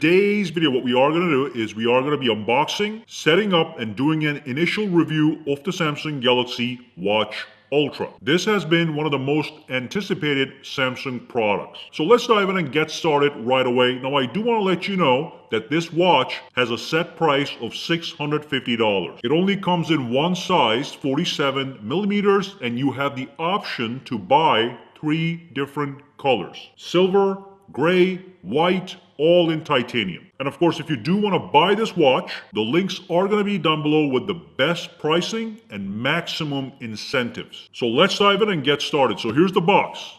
today's video, what we are going to do is we are going to be unboxing, setting up, and doing an initial review of the Samsung Galaxy Watch Ultra. This has been one of the most anticipated Samsung products. So let's dive in and get started right away. Now I do want to let you know that this watch has a set price of $650. It only comes in one size, 47 millimeters, and you have the option to buy 3 different colors: silver, gray, white, all in titanium. And of course, if you do want to buy this watch, the links are going to be down below with the best pricing and maximum incentives. So let's dive in and get started. So here's the box.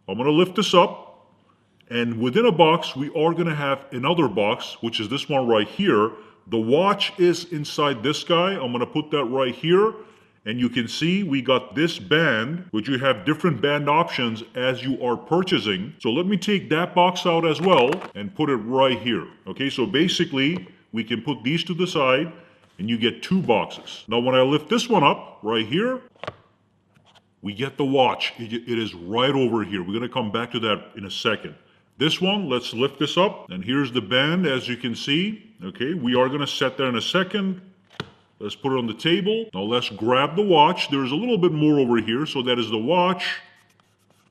I'm going to lift this up, and within a box, we are going to have another box, which is this one right here. The watch is inside this guy. I'm going to put that right here. And you can see we got this band, which you have different band options as you are purchasing. So let me take that box out as well and put it right here. Okay, so basically we can put these to the side and you get 2 boxes. Now when I lift this one up right here, we get the watch. It is right over here. We're gonna come back to that in a second. This one, let's lift this up, and here's the band as you can see. Okay, we are gonna set that in a second. Let's put it on the table. Now let's grab the watch. There's a little bit more over here. So that is the watch.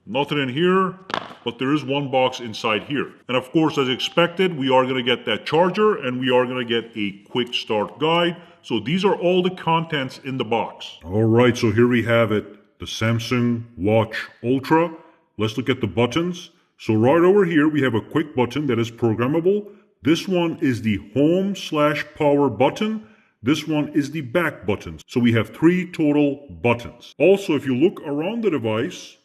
Nothing in here, but there is one box inside here. And of course, as expected, we are going to get that charger and we are going to get a quick start guide. So these are all the contents in the box. All right, so here we have it, the Samsung Watch Ultra. Let's look at the buttons. So right over here, we have a quick button that is programmable. This one is the home/power button. This one is the back button. So we have 3 total buttons. Also, if you look around the device,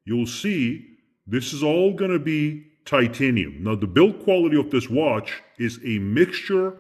you'll see this is all going to be titanium. Now, the build quality of this watch is a mixture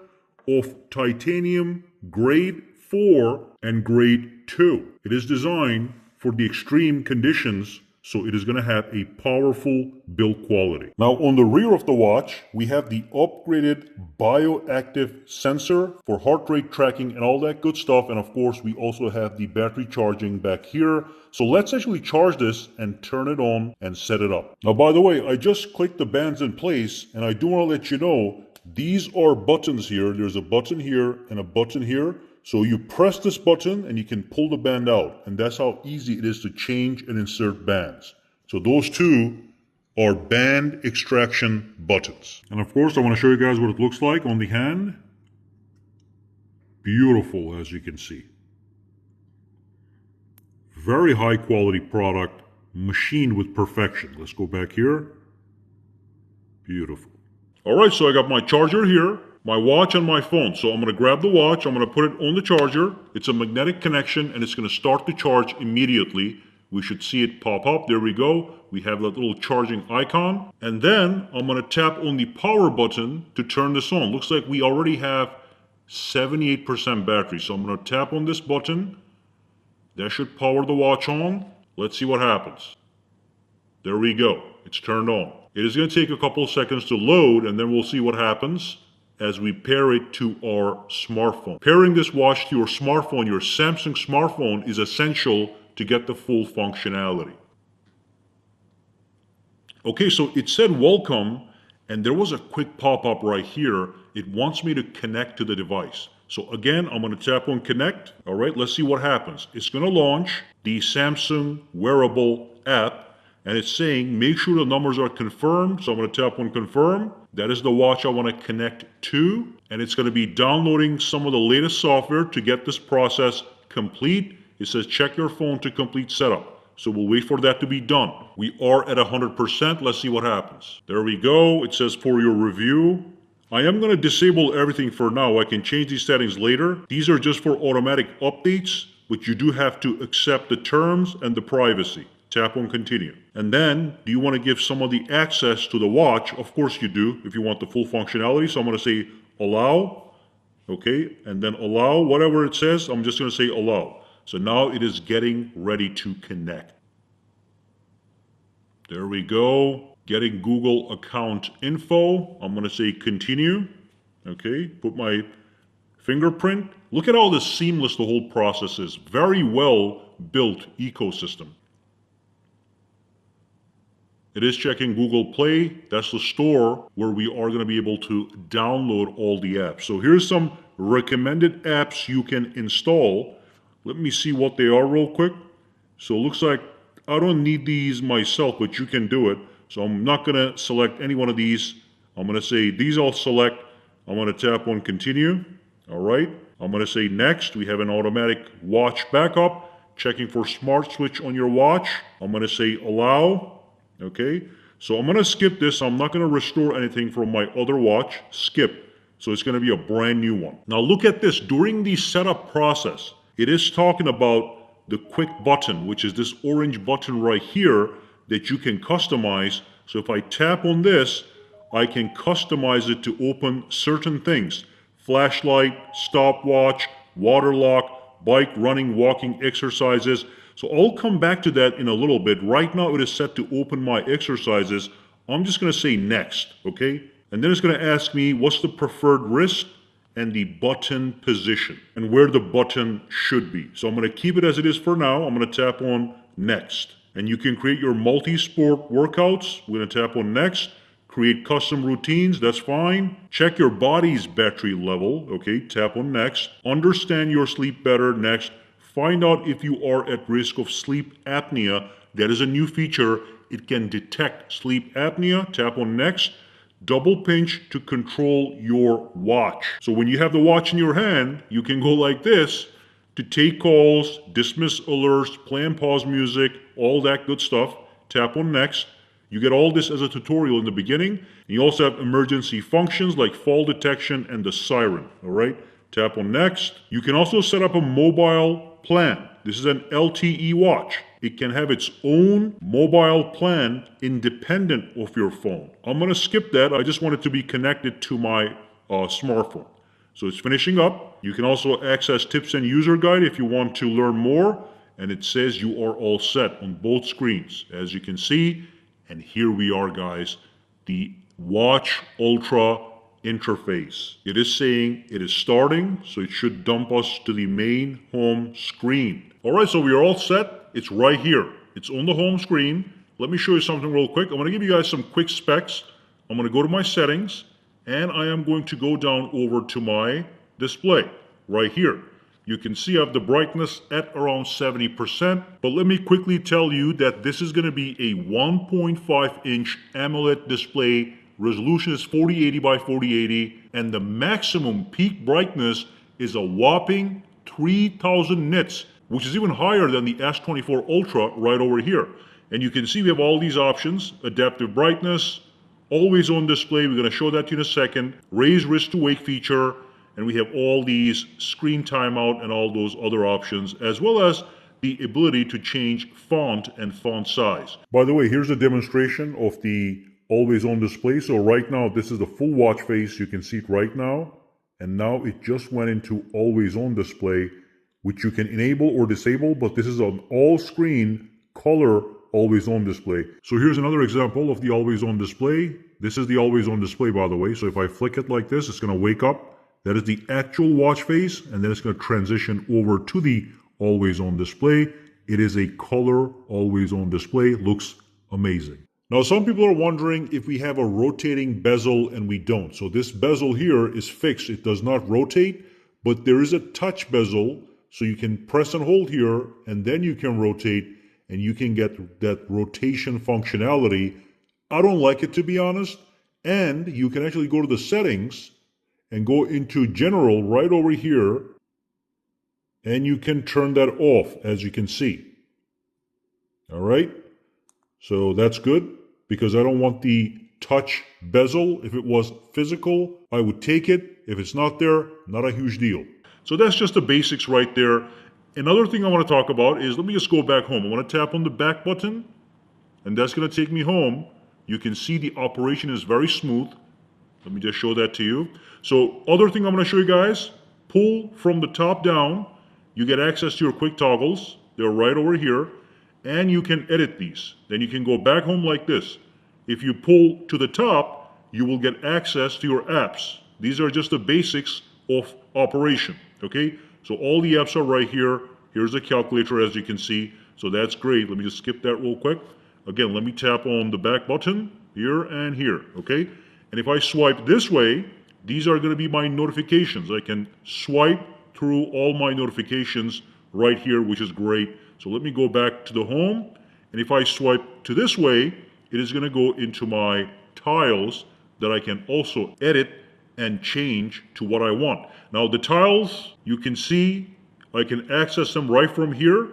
of titanium grade 4 and grade 2. It is designed for the extreme conditions, so it is going to have a powerful build quality. Now on the rear of the watch, we have the upgraded bioactive sensor for heart rate tracking and all that good stuff. And of course, we also have the battery charging back here. So let's actually charge this and turn it on and set it up. Now, by the way, I just clicked the bands in place, and I do want to let you know, these are buttons here. There's a button here and a button here. So you press this button and you can pull the band out, and that's how easy it is to change and insert bands. So those 2 are band extraction buttons. And of course, I want to show you guys what it looks like on the hand. Beautiful, as you can see. Very high quality product, machined with perfection. Let's go back here. Beautiful. All right, so I got my charger here, my watch, and my phone. So I'm going to grab the watch, I'm going to put it on the charger. It's a magnetic connection and it's going to start the charge immediately. We should see it pop up. There we go. We have that little charging icon. And then I'm going to tap on the power button to turn this on. Looks like we already have 78% battery. So I'm going to tap on this button. That should power the watch on. Let's see what happens. There we go. It's turned on. It is going to take a couple of seconds to load, and then we'll see what happens as we pair it to our smartphone. Pairing this watch to your smartphone, your Samsung smartphone, is essential to get the full functionality. Okay, so it said welcome, and there was a quick pop-up right here. It wants me to connect to the device. So again, I'm going to tap on connect. All right, let's see what happens. It's going to launch the Samsung wearable app, and it's saying make sure the numbers are confirmed. So I'm going to tap on confirm. That is the watch I want to connect to, and it's going to be downloading some of the latest software to get this process complete. It says check your phone to complete setup. So we'll wait for that to be done. We are at 100%. Let's see what happens. There we go. It says for your review. I am going to disable everything for now. I can change these settings later. These are just for automatic updates, but you do have to accept the terms and the privacy. Tap on continue. And then, do you want to give somebody access to the watch? Of course you do, if you want the full functionality. So I'm going to say allow. Okay, and then allow whatever it says. I'm just going to say allow. So now it is getting ready to connect. There we go. Getting Google account info. I'm going to say continue. Okay, put my fingerprint. Look at how this seamless the whole process is. Very well built ecosystem. It is checking Google Play. That's the store where we are going to be able to download all the apps. So here's some recommended apps you can install. Let me see what they are real quick. So it looks like I don't need these myself, but you can do it. So I'm not going to select any one of these. I'm going to say these I'll select. I'm going to tap on continue. All right. I'm going to say next. We have an automatic watch backup. Checking for smart switch on your watch. I'm going to say allow. Okay, so I'm going to skip this. I'm not going to restore anything from my other watch. Skip. So it's going to be a brand new one. Now look at this. During the setup process, it is talking about the quick button, which is this orange button right here that you can customize. So if I tap on this, I can customize it to open certain things. Flashlight, stopwatch, water lock, bike, running, walking, exercises. So I'll come back to that in a little bit. Right now it is set to open my exercises. I'm just going to say next, okay? And then it's going to ask me what's the preferred wrist and the button position and where the button should be. So I'm going to keep it as it is for now. I'm going to tap on next. And you can create your multi-sport workouts. We're going to tap on next. Create custom routines, that's fine. Check your body's battery level, okay? Tap on next. Understand your sleep better, next. Find out if you are at risk of sleep apnea. That is a new feature. It can detect sleep apnea. Tap on next. Double pinch to control your watch. So when you have the watch in your hand, you can go like this to take calls, dismiss alerts, play and pause music, all that good stuff. Tap on next. You get all this as a tutorial in the beginning. And you also have emergency functions like fall detection and the siren, all right? Tap on next. You can also set up a mobile plan. This is an LTE watch. It can have its own mobile plan independent of your phone. I'm going to skip that. I just want it to be connected to my smartphone. So it's finishing up. You can also access tips and user guide if you want to learn more. And it says you are all set on both screens, as you can see. And here we are, guys, the Watch Ultra interface. It is saying it is starting, so it should dump us to the main home screen. All right, so we are all set. It's right here. It's on the home screen. Let me show you something real quick. I'm going to give you guys some quick specs. I'm going to go to my settings, and I am going to go down over to my display right here. You can see I have the brightness at around 70%, but let me quickly tell you that this is going to be a 1.5-inch AMOLED display. Resolution is 4080 by 4080, and the maximum peak brightness is a whopping 3000 nits, which is even higher than the S24 Ultra right over here. And you can see we have all these options: adaptive brightness, always on display, we're going to show that to you in a second, raise wrist to wake feature, and we have all these screen timeout and all those other options, as well as the ability to change font and font size. By the way, here's a demonstration of the always on display. So right now, this is the full watch face. You can see it right now. And now it just went into always on display, which you can enable or disable, but this is an all screen color always on display. So here's another example of the always on display. This is the always on display, by the way. So if I flick it like this, it's going to wake up. That is the actual watch face, and then it's going to transition over to the always on display. It is a color always on display. Looks amazing. Now, some people are wondering if we have a rotating bezel, and we don't. So this bezel here is fixed. It does not rotate, but there is a touch bezel. So you can press and hold here, and then you can rotate, and you can get that rotation functionality. I don't like it, to be honest. And you can actually go to the settings and go into general right over here, and you can turn that off, as you can see. All right. So that's good, because I don't want the touch bezel. If it was physical, I would take it. If it's not there, not a huge deal. So that's just the basics right there. Another thing I want to talk about is, let me just go back home. I want to tap on the back button, and that's going to take me home. You can see the operation is very smooth. Let me just show that to you. So other thing I'm going to show you guys, pull from the top down. You get access to your quick toggles. They're right over here. And you can edit these. Then you can go back home like this. If you pull to the top, you will get access to your apps. These are just the basics of operation, okay? So all the apps are right here. Here's the calculator, as you can see. So that's great. Let me just skip that real quick. again, let me tap on the back button here and here, okay? And if I swipe this way, these are going to be my notifications. I can swipe through all my notifications right here, which is great. So let me go back to the home, and if I swipe to this way, it is going to go into my tiles that I can also edit and change to what I want. Now the tiles, you can see I can access them right from here,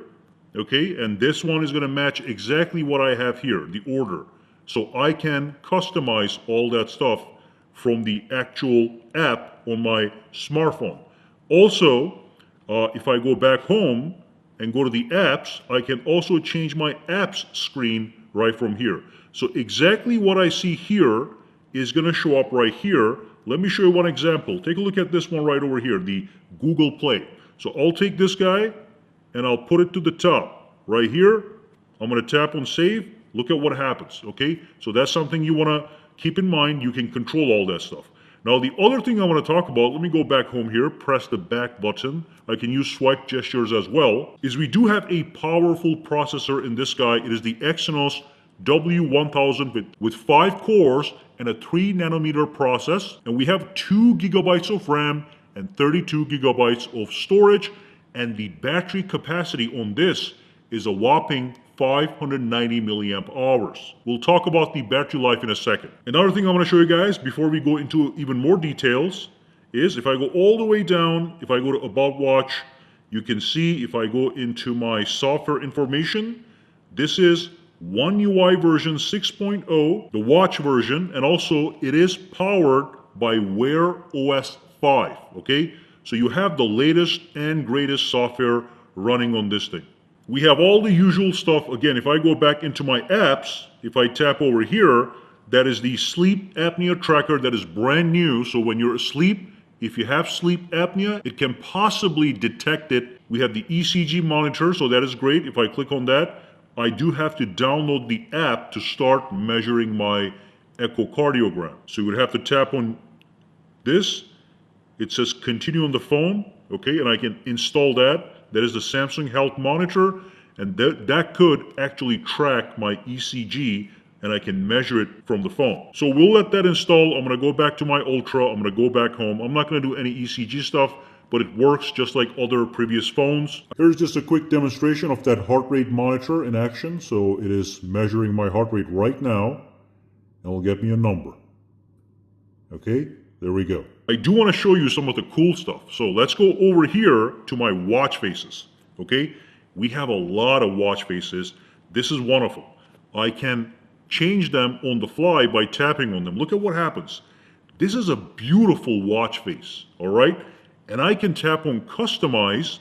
okay? And this one is going to match exactly what I have here, the order. So I can customize all that stuff from the actual app on my smartphone. Also, if I go back home and go to the apps, I can also change my apps screen right from here. So exactly what I see here is going to show up right here. Let me show you one example. Take a look at this one right over here, the Google Play. So I'll take this guy and I'll put it to the top right here. I'm going to tap on save. Look at what happens, okay? So that's something you want to keep in mind. You can control all that stuff. Now the other thing I want to talk about, let me go back home here, press the back button. I can use swipe gestures as well, is we do have a powerful processor in this guy. It is the Exynos W1000 with 5 cores and a 3 nanometer process. And we have 2 gigabytes of RAM and 32 gigabytes of storage. And the battery capacity on this is a whopping 590 milliamp hours. We'll talk about the battery life in a second. Another thing I want to show you guys before we go into even more details is if I go all the way down, if I go to About Watch, you can see if I go into my software information, this is One UI version 6.0, the watch version, and also it is powered by Wear OS 5, okay? So you have the latest and greatest software running on this thing. We have all the usual stuff. Again, if I go back into my apps, if I tap over here, that is the sleep apnea tracker that is brand new. So when you're asleep, if you have sleep apnea, it can possibly detect it. We have the ECG monitor, so that is great. If I click on that, I do have to download the app to start measuring my echocardiogram. So you would have to tap on this. It says continue on the phone, okay, and I can install that. That is the Samsung Health Monitor, and that could actually track my ECG, and I can measure it from the phone. So we'll let that install. I'm going to go back to my Ultra. I'm going to go back home. I'm not going to do any ECG stuff, but it works just like other previous phones. Here's just a quick demonstration of that heart rate monitor in action. So it is measuring my heart rate right now, and will get me a number. Okay, there we go. I do want to show you some of the cool stuff. So let's go over here to my watch faces, okay? We have a lot of watch faces. This is one of them. I can change them on the fly by tapping on them. Look at what happens. This is a beautiful watch face, all right? And I can tap on customize,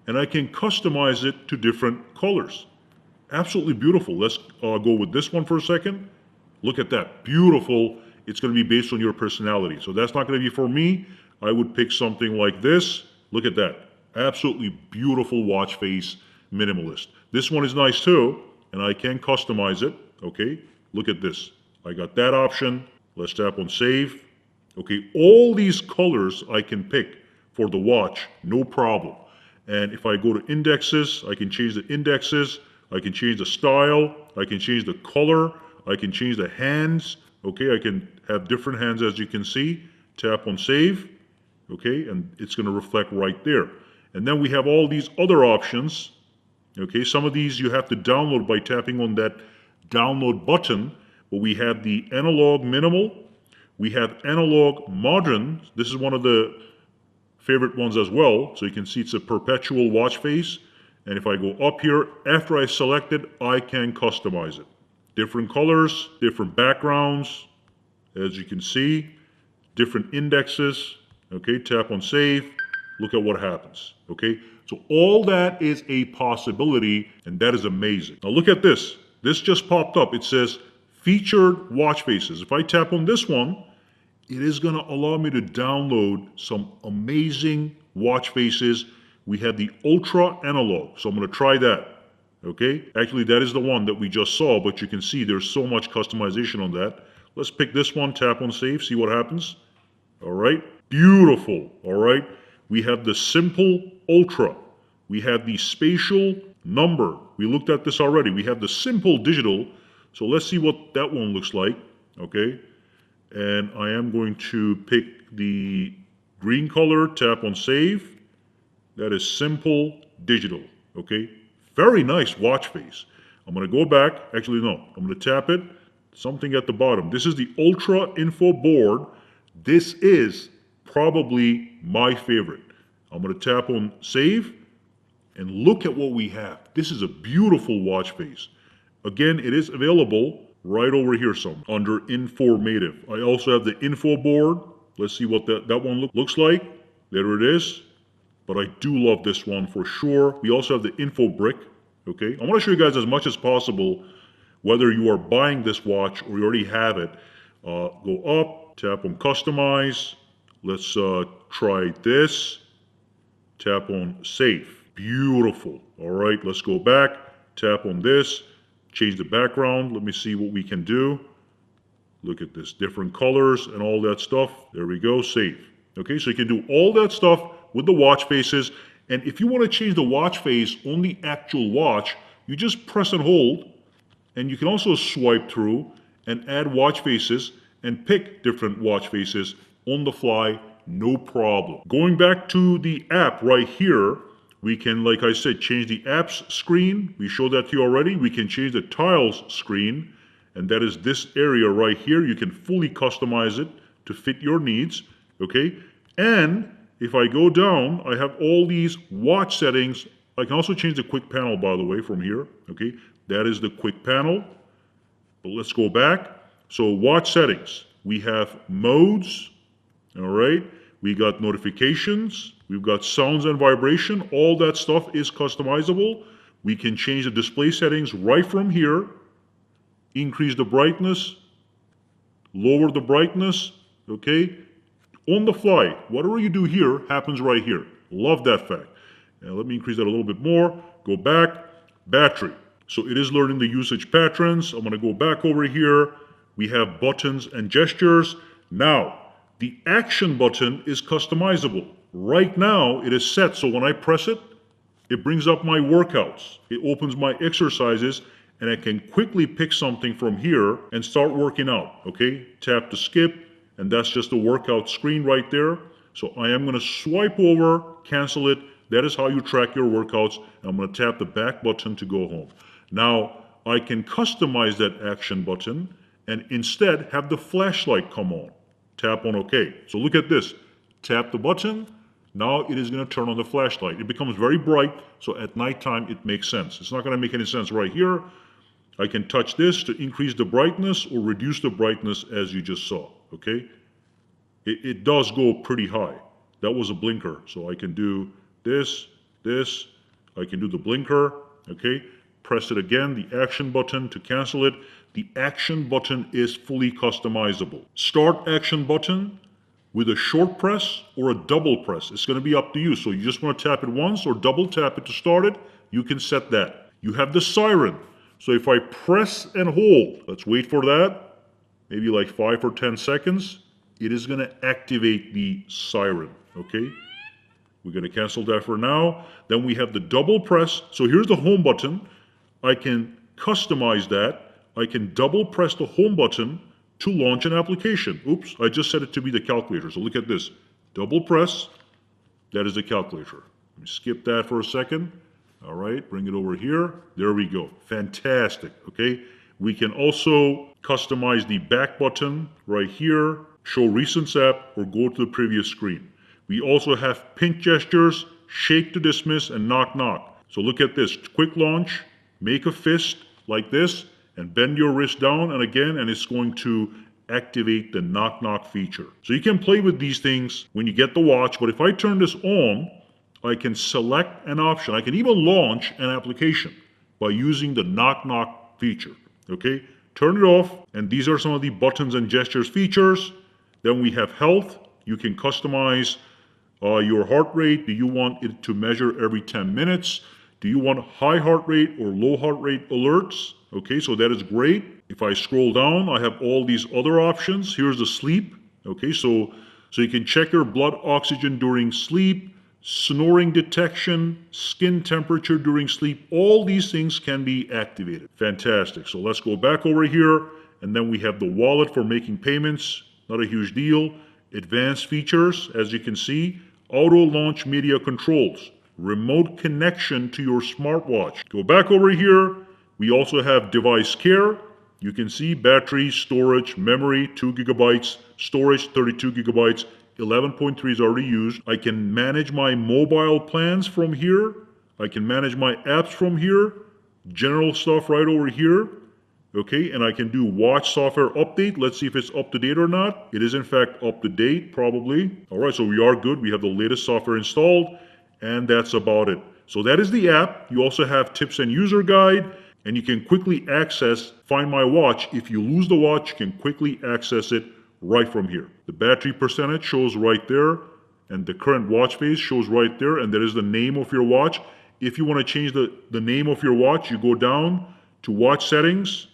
and I can customize it to different colors. Absolutely beautiful. Let's go with this one for a second. Look at that, beautiful. It's going to be based on your personality. So that's not going to be for me. I would pick something like this. Look at that. Absolutely beautiful watch face, minimalist. This one is nice too, and I can customize it. Okay, look at this. I got that option. Let's tap on save. Okay, all these colors I can pick for the watch, no problem. And if I go to indexes, I can change the indexes. I can change the style. I can change the color. I can change the hands. Okay, I can have different hands as you can see. Tap on save, okay, and it's going to reflect right there. And then we have all these other options. Okay, some of these you have to download by tapping on that download button. But we have the analog minimal. We have analog modern. This is one of the favorite ones as well. So you can see it's a perpetual watch face. And if I go up here, after I select it, I can customize it. Different colors, different backgrounds, as you can see, different indexes. Okay, tap on save, look at what happens. Okay, so all that is a possibility, and that is amazing. Now look at this. This just popped up. It says featured watch faces. If I tap on this one, it is going to allow me to download some amazing watch faces. We have the Ultra Analog, so I'm going to try that. Okay, actually that is the one that we just saw, but you can see there's so much customization on that. Let's pick this one, tap on save, see what happens. All right, beautiful. All right, we have the Simple Ultra. We have the Spatial Number. We looked at this already. We have the Simple Digital. So let's see what that one looks like, okay? And I am going to pick the green color, tap on save. That is simple digital, okay? Very nice watch face. I'm going to go back. Actually, no. I'm going to tap it. Something at the bottom. This is the Ultra Info board. This is probably my favorite. I'm going to tap on save and look at what we have. This is a beautiful watch face. Again, it is available right over here some under Informative. I also have the info board. Let's see what that one looks like. There it is. But I do love this one for sure. We also have the info brick. Okay, I want to show you guys as much as possible whether you are buying this watch or you already have it. Go up, tap on customize. Let's try this. Tap on save. Beautiful. All right, let's go back. Tap on this. Change the background. Let me see what we can do. Look at this. Different colors and all that stuff. There we go. Save. Okay, so you can do all that stuff with the watch faces. And if you want to change the watch face on the actual watch, you just press and hold. And you can also swipe through and add watch faces and pick different watch faces on the fly. No problem. Going back to the app right here, we can, like I said, change the apps screen. We showed that to you already. We can change the tiles screen, and that is this area right here. You can fully customize it to fit your needs, okay? And if I go down, I have all these watch settings. I can also change the quick panel, by the way, from here, okay? That is the quick panel. But let's go back. So watch settings. We have modes, all right? We got notifications. We've got sounds and vibration. All that stuff is customizable. We can change the display settings right from here. Increase the brightness. Lower the brightness. Okay? On the fly. Whatever you do here happens right here. Love that fact. Now let me increase that a little bit more. Go back. Battery. So it is learning the usage patterns. I'm going to go back over here. We have buttons and gestures. Now, the action button is customizable. Right now, it is set, so when I press it, it brings up my workouts. It opens my exercises, and I can quickly pick something from here and start working out, okay? Tap to skip, and that's just the workout screen right there. So I am going to swipe over, cancel it. That is how you track your workouts. I'm going to tap the back button to go home. Now, I can customize that action button and instead have the flashlight come on. Tap on OK. So look at this. Tap the button. Now it is going to turn on the flashlight. It becomes very bright, so at nighttime it makes sense. It's not going to make any sense right here. I can touch this to increase the brightness or reduce the brightness as you just saw. Okay? It does go pretty high. That was a blinker. So I can do this. I can do the blinker. Okay? Press it again, the action button to cancel it. The action button is fully customizable. Start action button with a short press or a double press. It's going to be up to you. So you just want to tap it once or double tap it to start it. You can set that. You have the siren. So if I press and hold, let's wait for that, maybe like 5 or 10 seconds, it is going to activate the siren, okay? We're going to cancel that for now. Then we have the double press. So here's the home button. I can customize that. I can double press the home button to launch an application. Oops, I just set it to be the calculator. So look at this. Double press. That is the calculator. Let me skip that for a second. All right, bring it over here. There we go. Fantastic, okay? We can also customize the back button right here, show recent app, or go to the previous screen. We also have pinch gestures, shake to dismiss, and knock knock. So look at this. Quick launch, make a fist like this, and bend your wrist down and again, and it's going to activate the knock knock feature. So you can play with these things when you get the watch, but if I turn this on, I can select an option. I can even launch an application by using the knock knock feature, okay? Turn it off, and these are some of the buttons and gestures features. Then we have health. You can customize your heart rate. Do you want it to measure every 10 minutes? Do you want high heart rate or low heart rate alerts? Okay, so that is great. If I scroll down, I have all these other options. Here's the sleep. Okay, so you can check your blood oxygen during sleep, snoring detection, skin temperature during sleep, all these things can be activated. Fantastic. So let's go back over here, and then we have the wallet for making payments. Not a huge deal. Advanced features, as you can see, auto launch media controls, remote connection to your smartwatch. Go back over here. We also have device care. You can see battery, storage, memory, 2 gigabytes, storage, 32 gigabytes, 11.3 is already used. I can manage my mobile plans from here. I can manage my apps from here. General stuff right over here. Okay, and I can do watch software update. Let's see if it's up to date or not. It is in fact up to date, probably. All right, so we are good. We have the latest software installed, and that's about it. So that is the app. You also have tips and user guide, and you can quickly access Find My Watch. If you lose the watch, you can quickly access it right from here. The battery percentage shows right there, and the current watch face shows right there, and there is the name of your watch. If you want to change the name of your watch, you go down to watch settings,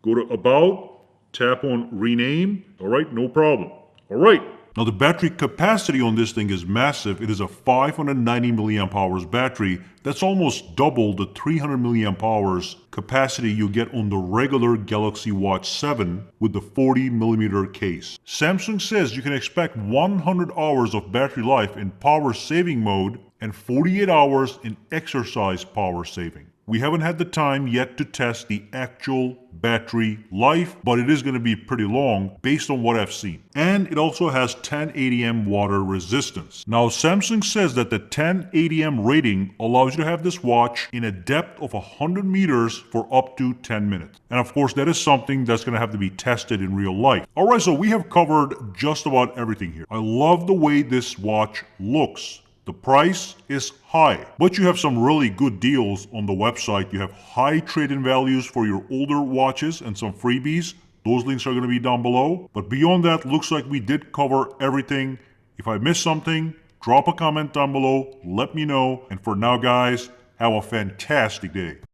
go to about, tap on rename. All right, no problem. All right. Now the battery capacity on this thing is massive. It is a 590 milliamp hours battery. That's almost double the 300 milliamp hours capacity you get on the regular Galaxy Watch 7 with the 40 millimeter case. Samsung says you can expect 100 hours of battery life in power saving mode and 48 hours in exercise power saving. We haven't had the time yet to test the actual battery life, but it is going to be pretty long based on what I've seen. And it also has 1080M water resistance. Now, Samsung says that the 1080M rating allows you to have this watch in a depth of 100 meters for up to 10 minutes. And of course, that is something that's going to have to be tested in real life. All right, so we have covered just about everything here. I love the way this watch looks. The price is high, but you have some really good deals on the website. You have high trade-in values for your older watches and some freebies. Those links are going to be down below. But beyond that, looks like we did cover everything. If I missed something, drop a comment down below. Let me know. And for now, guys, have a fantastic day.